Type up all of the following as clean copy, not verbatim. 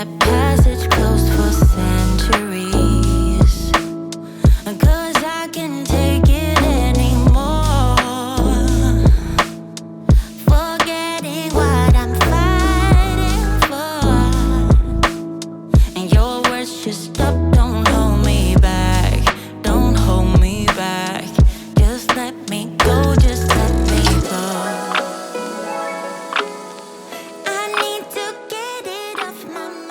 that passage closed for centuries. 'Cause I can take it anymore. Forgetting what I'm fighting for. And your words just stop, don't hold me back. Don't hold me back. Just let me go, just let me go. I need to get it off my mind.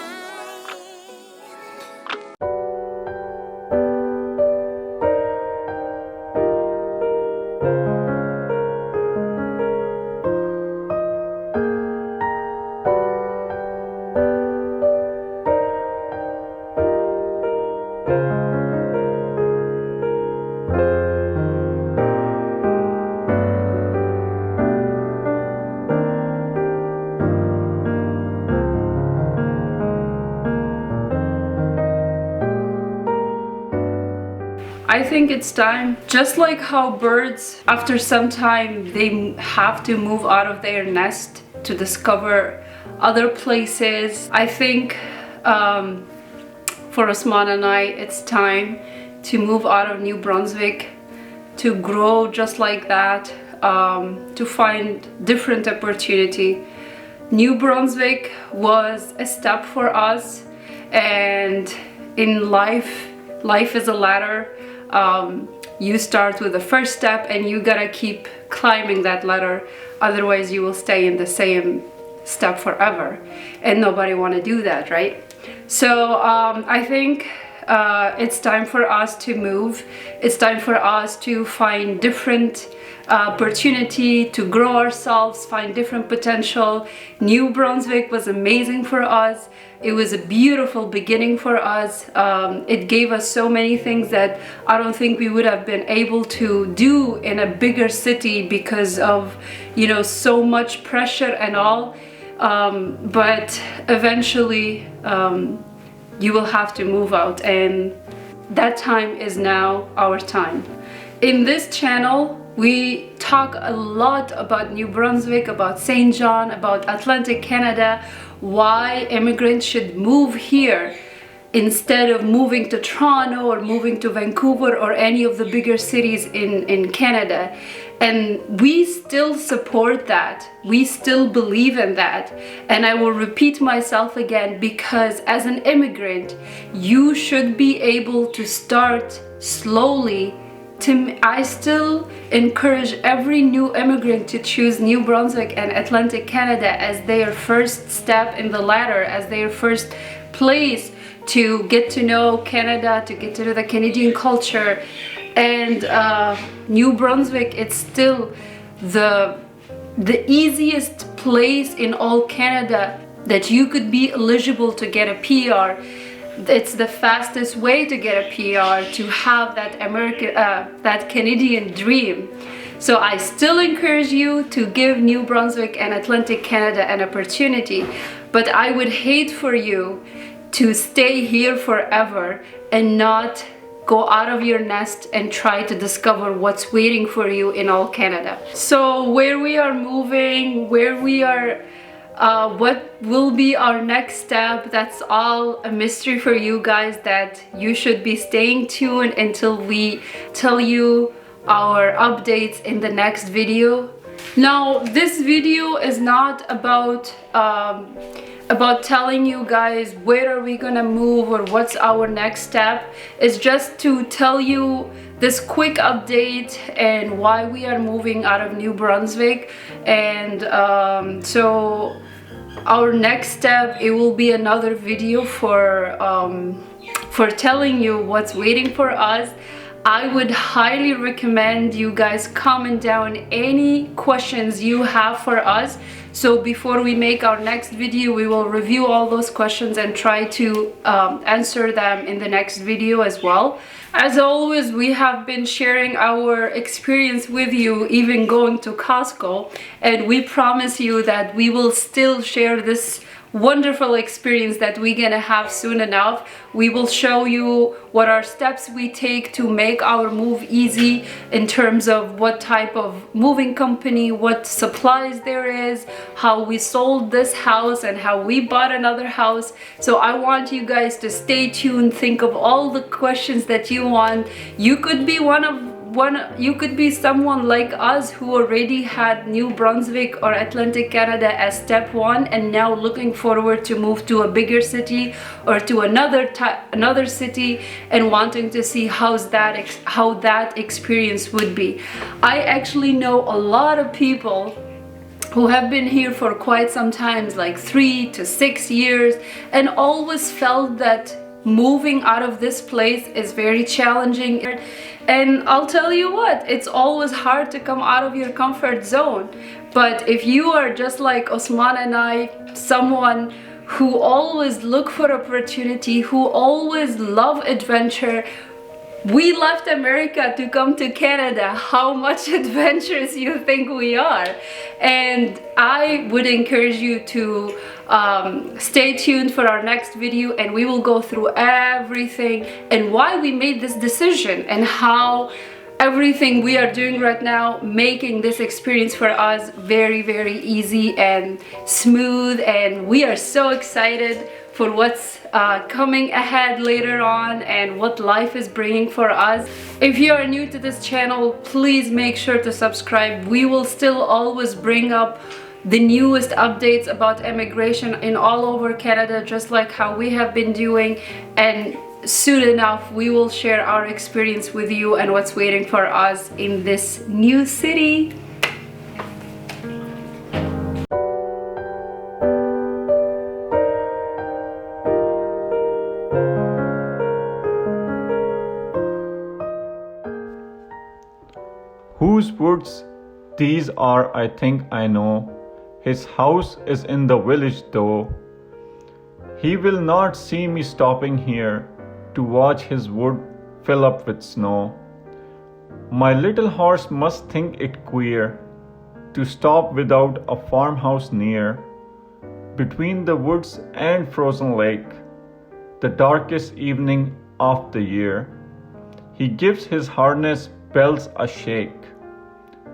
I think it's time, just like how birds, after some time, they have to move out of their nest to discover other places. I think for Osman and I, it's time to move out of New Brunswick, to grow just like that, to find different opportunity. New Brunswick was a step for us, and in life is a ladder. You start with the first step and you gotta keep climbing that ladder, otherwise you will stay in the same step forever, and nobody want to do that, right? So I think it's time for us to move. It's time for us to find different opportunity to grow ourselves, find different potential. New Brunswick was amazing for us. It was a beautiful beginning for us. It gave us so many things that I don't think we would have been able to do in a bigger city because of, you know, so much pressure and all. But eventually you will have to move out, and that time is now our time. In this channel, we talk a lot about New Brunswick, about St. John, about Atlantic Canada, why immigrants should move here instead of moving to Toronto or moving to Vancouver or any of the bigger cities in Canada. And we still support that. We still believe in that. And I will repeat myself again, because as an immigrant, you should be able to start slowly. I still encourage every new immigrant to choose New Brunswick and Atlantic Canada as their first step in the ladder, as their first place to get to know Canada, to get to know the Canadian culture. And New Brunswick, it's still the easiest place in all Canada that you could be eligible to get a PR. It's the fastest way to get a PR, to have that that Canadian dream. So I still encourage you to give New Brunswick and Atlantic Canada an opportunity, but I would hate for you to stay here forever and not go out of your nest and try to discover what's waiting for you in all Canada. So where we are moving, where we are, what will be our next step, that's all a mystery for you guys, that you should be staying tuned until we tell you our updates in the next video. Now, this video is not about telling you guys where are we gonna move or what's our next step. It's just to tell you this quick update and why we are moving out of New Brunswick. And so our next step, it will be another video for telling you what's waiting for us. I would highly recommend you guys comment down any questions you have for us. So before we make our next video, we will review all those questions and try to answer them in the next video as well. As always, we have been sharing our experience with you, even going to Costco, and we promise you that we will still share this wonderful experience that we're gonna have soon enough. We will show you what are steps we take to make our move easy in terms of what type of moving company, what supplies there is, how we sold this house and how we bought another house. So I want you guys to stay tuned, think of all the questions that you want. You could be you could be someone like us who already had New Brunswick or Atlantic Canada as step one and now looking forward to move to a bigger city or to another city and wanting to see how that experience would be. I actually know a lot of people who have been here for quite some time, like 3 to 6 years, and always felt that moving out of this place is very challenging. And I'll tell you what, it's always hard to come out of your comfort zone. But if you are just like Osman and I, someone who always look for opportunity, who always love adventure, we left America to come to Canada. How much adventurous you think we are? And I would encourage you to stay tuned for our next video, and we will go through everything and why we made this decision and how everything we are doing right now, making this experience for us very, very easy and smooth. And we are so excited for what's coming ahead later on and what life is bringing for us. If you are new to this channel, please make sure to subscribe. We will still always bring up the newest updates about immigration in all over Canada, just like how we have been doing. And soon enough, we will share our experience with you and what's waiting for us in this new city. Whose woods these are, I think I know. His house is in the village though. He will not see me stopping here to watch his wood fill up with snow. My little horse must think it queer to stop without a farmhouse near. Between the woods and frozen lake, the darkest evening of the year, he gives his harness bells a shake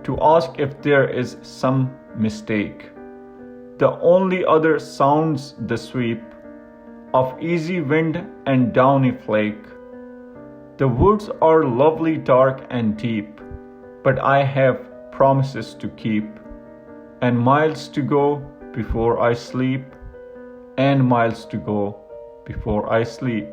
to ask if there is some mistake. The only other sounds the sweep of easy wind and downy flake. The woods are lovely, dark and deep, but I have promises to keep, and miles to go before I sleep, and miles to go before I sleep.